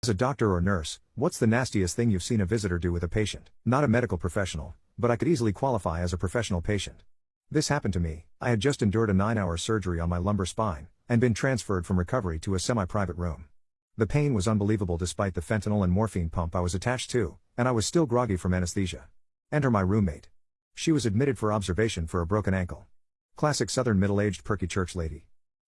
As a doctor or nurse, what's the nastiest thing you've seen a visitor do with a patient? Not a medical professional, but I could easily qualify as a professional patient. This happened to me. I had just endured a 9-hour surgery on my lumbar spine, and been transferred from recovery to a semi-private room. The pain was unbelievable despite the fentanyl and morphine pump I was attached to, and I was still groggy from anesthesia. Enter my roommate. She was admitted for observation for a broken ankle. Classic southern middle-aged perky church lady.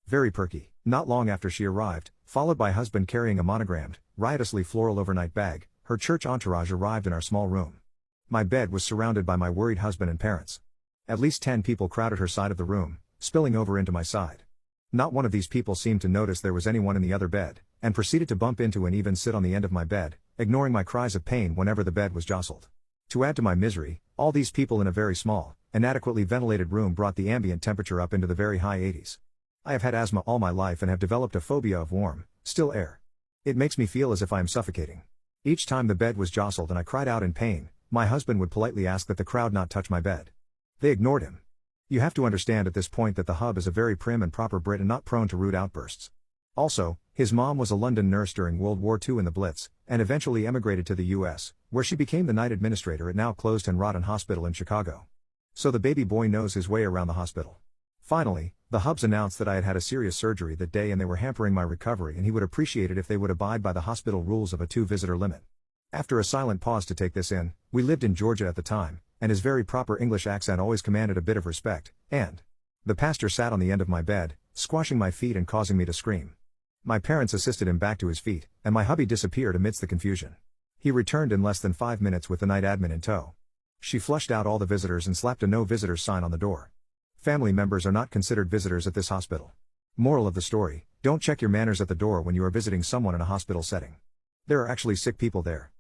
Very perky. Not long after she arrived, followed by husband carrying a monogrammed, riotously floral overnight bag, her church entourage arrived in our small room. My bed was surrounded by my worried husband and parents. At least 10 people crowded her side of the room, spilling over into my side. Not one of these people seemed to notice there was anyone in the other bed, and proceeded to bump into and even sit on the end of my bed, ignoring my cries of pain whenever the bed was jostled. To add to my misery, all these people in a very small, inadequately ventilated room brought the ambient temperature up into the very high 80s. I have had asthma all my life and have developed a phobia of warm, still air. It makes me feel as if I am suffocating. Each time the bed was jostled and I cried out in pain, my husband would politely ask that the crowd not touch my bed. They ignored him. You have to understand at this point that the hub is a very prim and proper Brit and not prone to rude outbursts. Also, his mom was a London nurse during World War II in the Blitz, and eventually emigrated to the US, where she became the night administrator at now closed and rotten hospital in Chicago. So the baby boy knows his way around the hospital. Finally, the hubs announced that I had had a serious surgery that day and they were hampering my recovery and he would appreciate it if they would abide by the hospital rules of a 2-visitor limit. After a silent pause to take this in, we lived in Georgia at the time, and his very proper English accent always commanded a bit of respect, and the pastor sat on the end of my bed, squashing my feet and causing me to scream. My parents assisted him back to his feet, and my hubby disappeared amidst the confusion. He returned in less than 5 minutes with the night admin in tow. She flushed out all the visitors and slapped a no visitors sign on the door. Family members are not considered visitors at this hospital. Moral of the story: don't check your manners at the door when you are visiting someone in a hospital setting. There are actually sick people there.